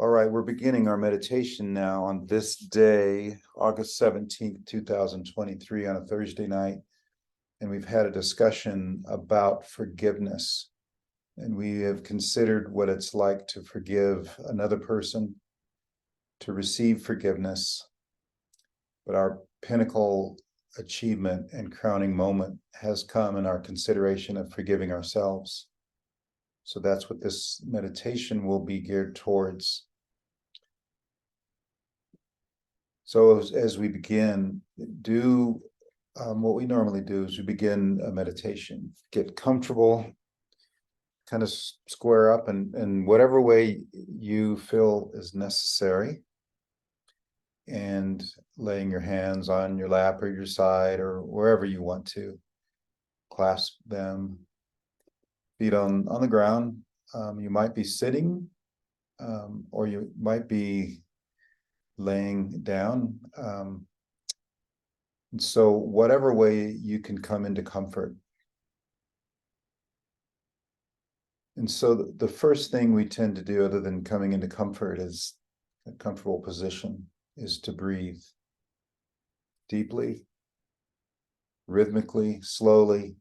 All right, we're beginning our meditation now on this day, August 17th, 2023, on a Thursday night. And we've had a discussion about forgiveness. And we have considered what it's like to forgive another person, to receive forgiveness. But our pinnacle achievement and crowning moment has come in our consideration of forgiving ourselves. So that's what this meditation will be geared towards. So as we begin, do what we normally do is we begin a meditation. Get comfortable, kind of square up in whatever way you feel is necessary. And laying your hands on your lap or your side or wherever you want to. Clasp them, feet on the ground. You might be sitting or you might be laying down. And so whatever way you can come into comfort. And so the first thing we tend to do, other than coming into comfort, is a comfortable position, is to breathe deeply, rhythmically, slowly,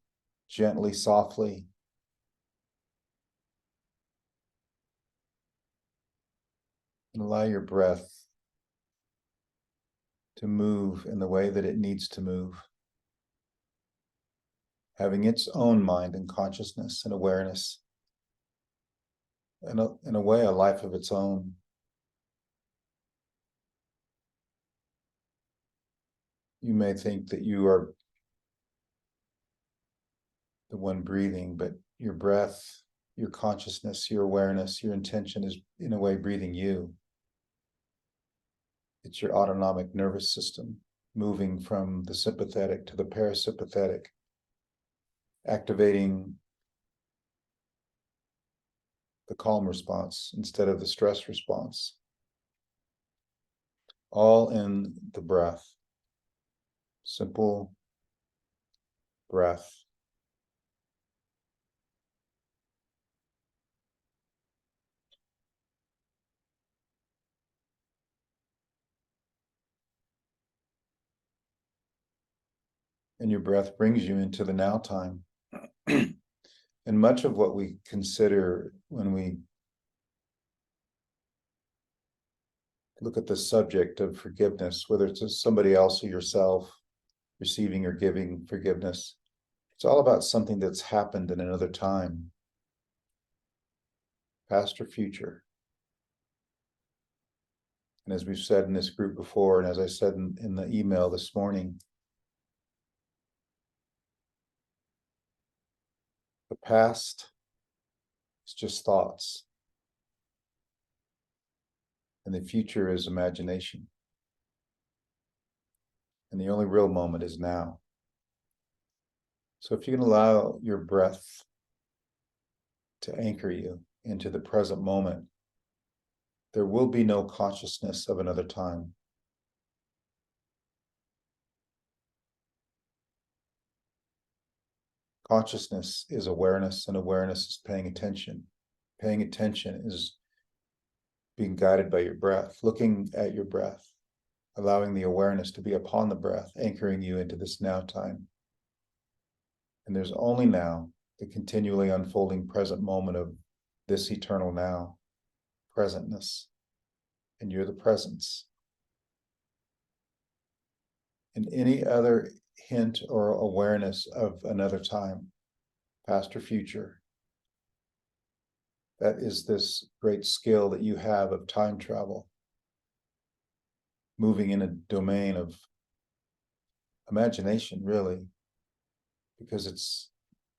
gently, softly. And allow your breath to move in the way that it needs to move, having its own mind and consciousness and awareness, and in a way, a life of its own. You may think that you are the one breathing, but your breath, your consciousness, your awareness, your intention is in a way breathing you. It's your autonomic nervous system moving from the sympathetic to the parasympathetic, activating the calm response instead of the stress response. All in the breath. Simple breath. And your breath brings you into the now time. And much of what we consider when we look at the subject of forgiveness, whether it's somebody else or yourself, receiving or giving forgiveness, it's all about something that's happened in another time, past or future. And as we've said in this group before, and as I said in the email this morning, the past is just thoughts, and the future is imagination. And the only real moment is now. So if you can allow your breath to anchor you into the present moment, there will be no consciousness of another time. Consciousness is awareness, and awareness is paying attention. Paying attention is being guided by your breath, looking at your breath, allowing the awareness to be upon the breath, anchoring you into this now time. And there's only now, the continually unfolding present moment of this eternal now, presentness, and you're the presence. And any other hint or awareness of another time, past or future, that is this great skill that you have of time travel, moving in a domain of imagination, really, because it's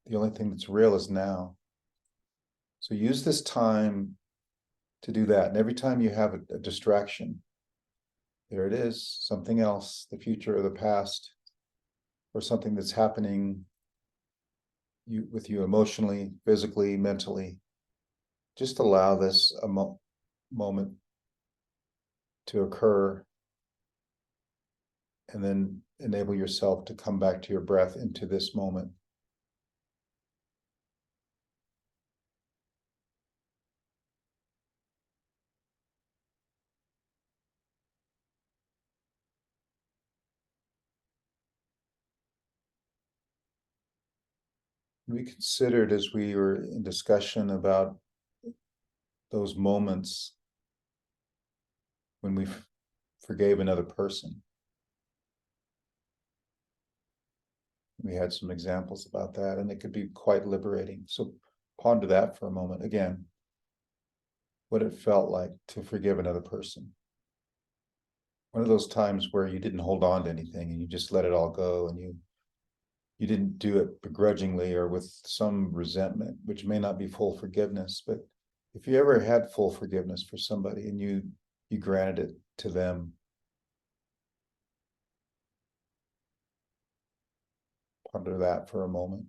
the only thing that's real is now. So use this time to do that. And every time you have a distraction, there it is, something else, the future or the past, or something that's happening with you emotionally, physically, mentally. Just allow this moment to occur, and then enable yourself to come back to your breath into this moment. We considered, as we were in discussion about those moments when we forgave another person. We had some examples about that, and it could be quite liberating. So ponder that for a moment. Again, what it felt like to forgive another person. One of those times where you didn't hold on to anything and you just let it all go, and you didn't do it begrudgingly or with some resentment, which may not be full forgiveness. But if you ever had full forgiveness for somebody and you granted it to them, ponder that for a moment.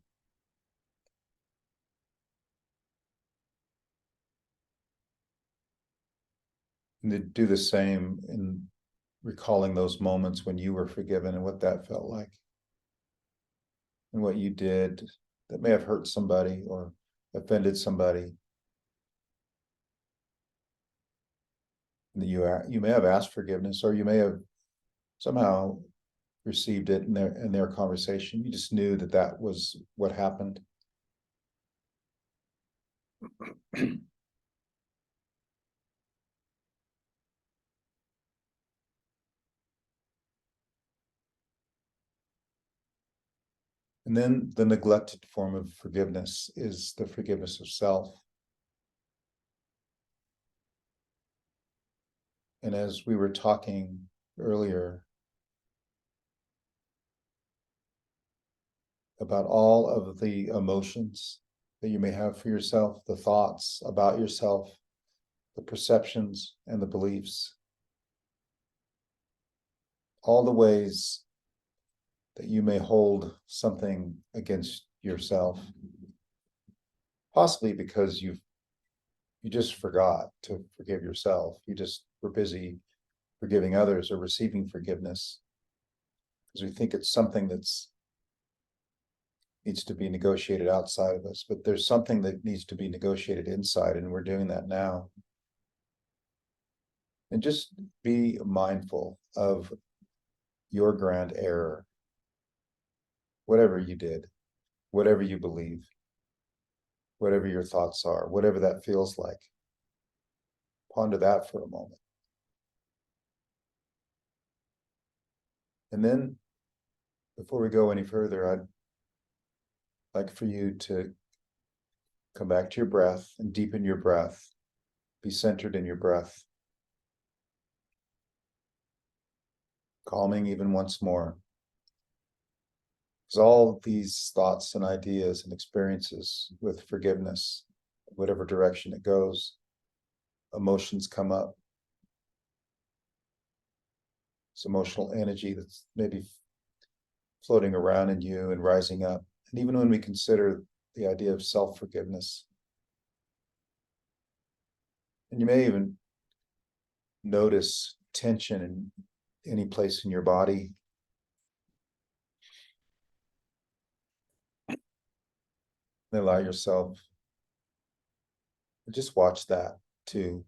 And to do the same in recalling those moments when you were forgiven and what that felt like, and what you did that may have hurt somebody or offended somebody. And you may have asked forgiveness, or you may have somehow received it in their conversation. You just knew that that was what happened. And then the neglected form of forgiveness is the forgiveness of self. And as we were talking earlier about all of the emotions that you may have for yourself, the thoughts about yourself, the perceptions and the beliefs, all the ways that you may hold something against yourself, possibly because you just forgot to forgive yourself. You just were busy forgiving others or receiving forgiveness, because we think it's something that's needs to be negotiated outside of us. But there's something that needs to be negotiated inside, and we're doing that now. And just be mindful of your grand error, whatever you did, whatever you believe, whatever your thoughts are, whatever that feels like. Ponder that for a moment. And then, before we go any further, I'd like for you to come back to your breath and deepen your breath. Be centered in your breath. Calming even once more. Because all these thoughts and ideas and experiences with forgiveness, whatever direction it goes, emotions come up. It's emotional energy that's maybe floating around in you and rising up. And even when we consider the idea of self-forgiveness, and you may even notice tension in any place in your body. And allow yourself to just watch that too.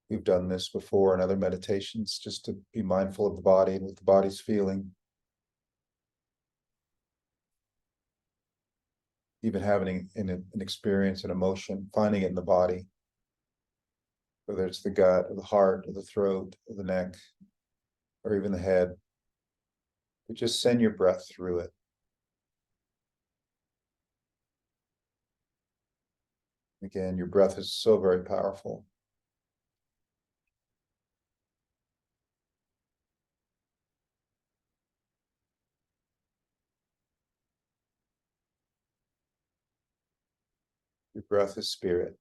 We've done this before in other meditations, just to be mindful of the body and what the body's feeling. Even having an experience, an emotion, finding it in the body, whether it's the gut or the heart or the throat or the neck or even the head. But just send your breath through it. Again, your breath is so very powerful. Your breath is spirit,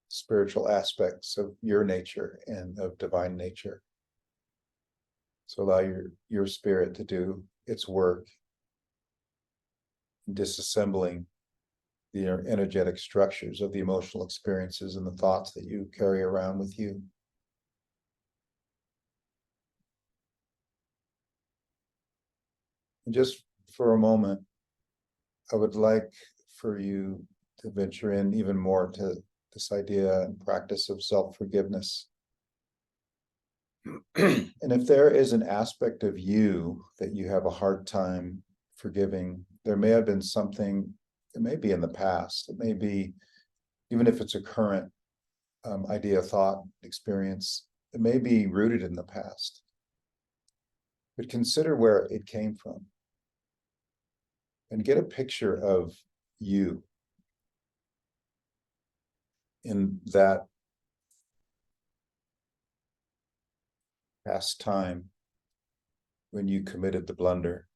spiritual aspects of your nature and of divine nature. So allow your spirit to do its work, disassembling the energetic structures of the emotional experiences and the thoughts that you carry around with you. And just for a moment, I would like for you to venture in even more to this idea and practice of self-forgiveness. And if there is an aspect of you that you have a hard time forgiving there may have been something, it may be in the past, it may be, even if it's a current idea, thought, experience, it may be rooted in the past. But consider where it came from and get a picture of you in that past time when you committed the blunder,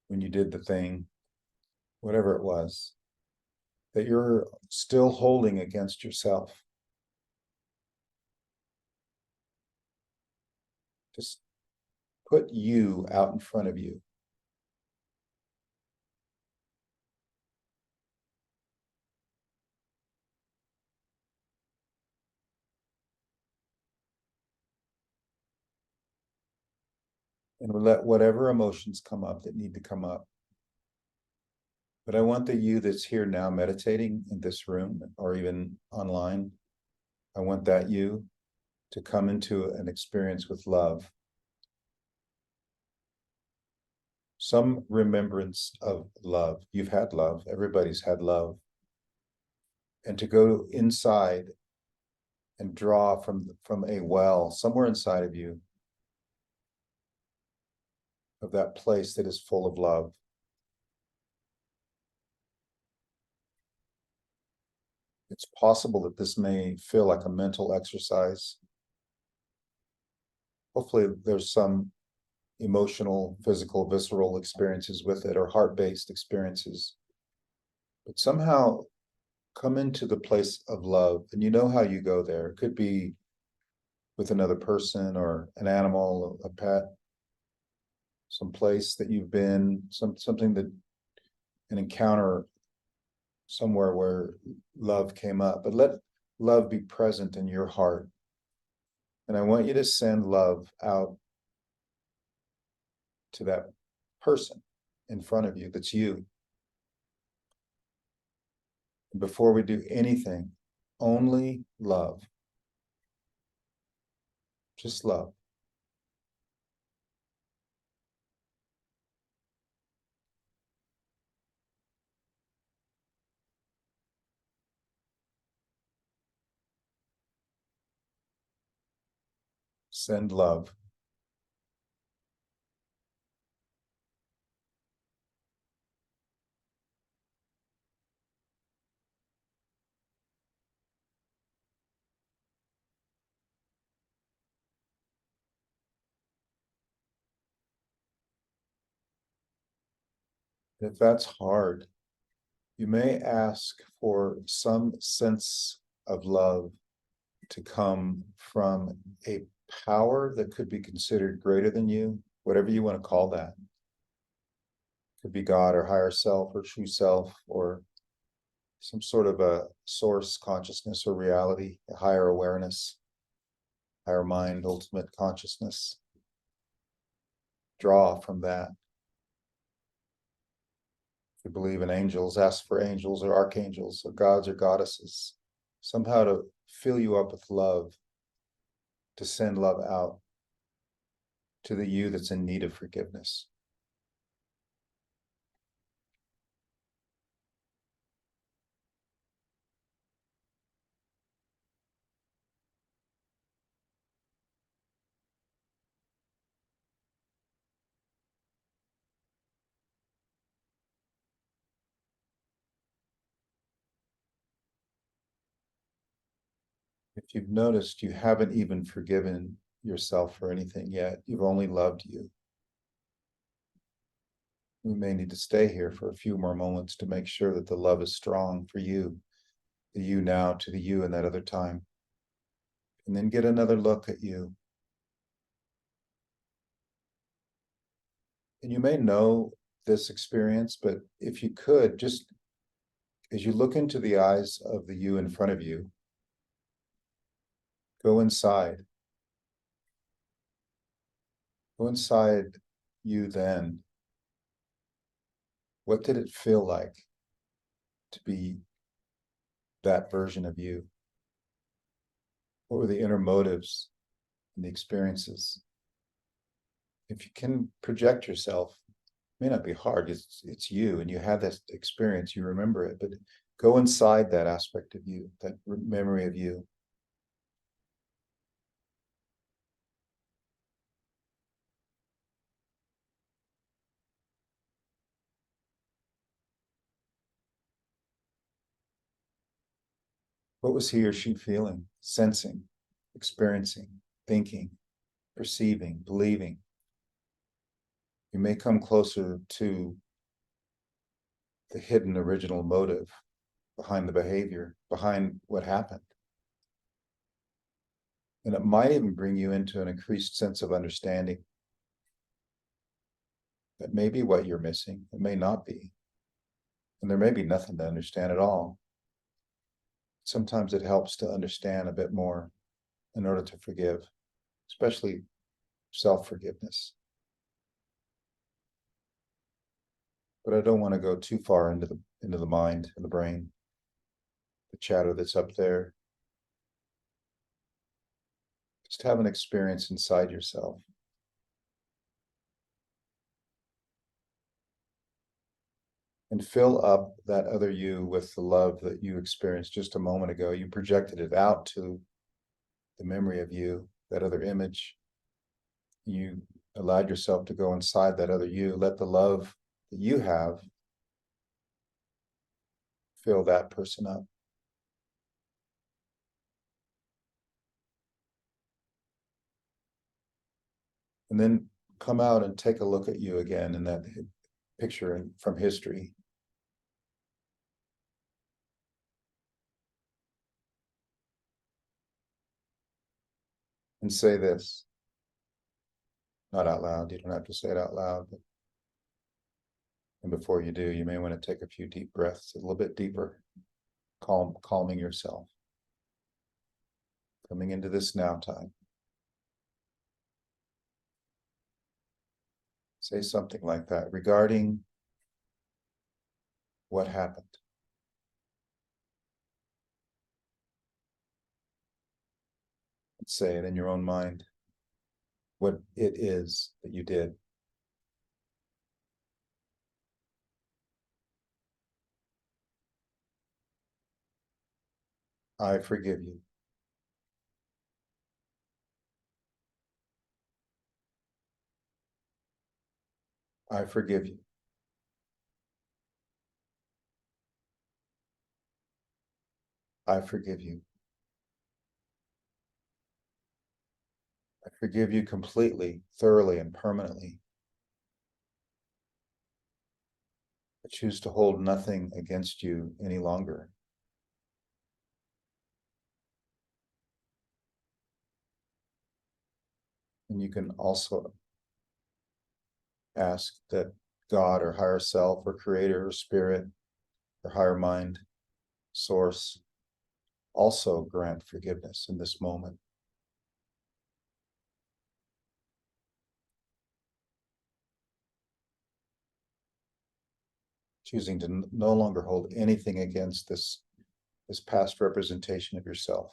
when you did the thing, whatever it was, that you're still holding against yourself. Just put you out in front of you. And let whatever emotions come up that need to come up. But I want the you that's here now meditating in this room or even online, I want that you to come into an experience with love. Some remembrance of love. You've had love. Everybody's had love. And to go inside and draw from a well somewhere inside of you of that place that is full of love. It's possible that this may feel like a mental exercise. Hopefully there's some emotional, physical, visceral experiences with it, or heart-based experiences. But somehow come into the place of love, and you know how you go there. It could be with another person or an animal, a pet, some place that you've been, something that, an encounter somewhere where love came up. But let love be present in your heart. And I want you to send love out to that person in front of you that's you. Before we do anything, only love. Just love. Send love. If that's hard, you may ask for some sense of love to come from a power that could be considered greater than you, whatever you want to call that. Could be God or higher self or true self or some sort of a source consciousness or reality, a higher awareness, higher mind, ultimate consciousness. Draw from that. If you believe in angels, ask for angels or archangels or gods or goddesses, somehow to fill you up with love, to send love out to the you that's in need of forgiveness. If you've noticed, you haven't even forgiven yourself for anything yet. You've only loved you. We may need to stay here for a few more moments to make sure that the love is strong for you, the you now to the you in that other time. And then get another look at you. And you may know this experience, but if you could, just as you look into the eyes of the you in front of you, go inside. Go inside you then. What did it feel like to be that version of you? What were the inner motives and the experiences? If you can project yourself may not be hard, it's you, and you had this experience, you remember it, but go inside that aspect of you, that memory of you. What was he or she feeling, sensing, experiencing, thinking, perceiving, believing? You may come closer to the hidden original motive behind the behavior, behind what happened. And it might even bring you into an increased sense of understanding. That may be what you're missing, it may not be. And there may be nothing to understand at all. Sometimes it helps to understand a bit more in order to forgive, especially self-forgiveness. But I don't want to go too far into the mind and the brain, the chatter that's up there. Just have an experience inside yourself. And fill up that other you with the love that you experienced just a moment ago. You projected it out to the memory of you, that other image. You allowed yourself to go inside that other you. Let the love that you have fill that person up. And then come out and take a look at you again in that picture from history. And say this, not out loud. You don't have to say it out loud. But, and before you do, you may want to take a few deep breaths, a little bit deeper, calming yourself. Coming into this now time. Say something like that regarding what happened. Say it in your own mind, what it is that you did. I forgive you. I forgive you. I forgive you. I forgive you completely, thoroughly, and permanently. I choose to hold nothing against you any longer. And you can also ask that God or higher self or creator or spirit or higher mind, source, also grant forgiveness in this moment. Choosing to no longer hold anything against this past representation of yourself.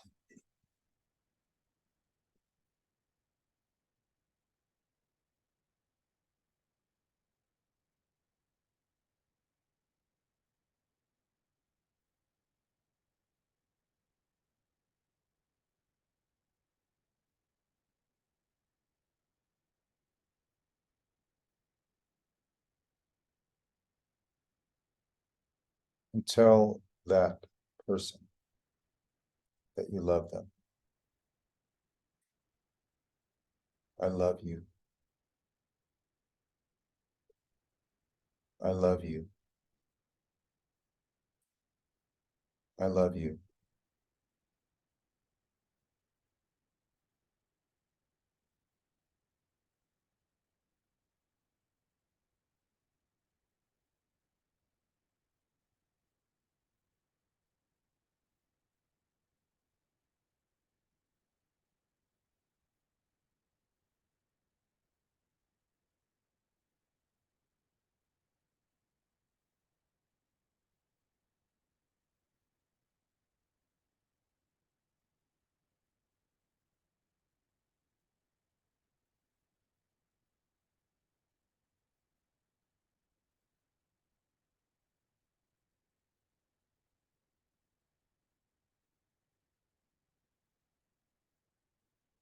And tell that person that you love them. I love you. I love you. I love you.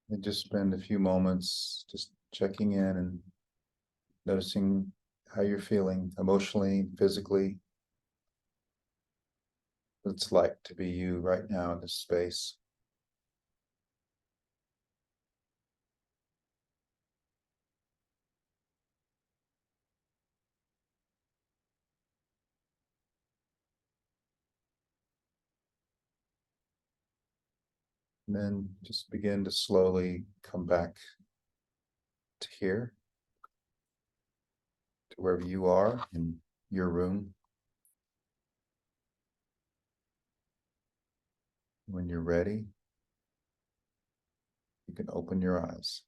And just spend a few moments just checking in and noticing how you're feeling emotionally, physically. What it's like to be you right now in this space. And then just begin to slowly come back to here, to wherever you are in your room. When you're ready, you can open your eyes.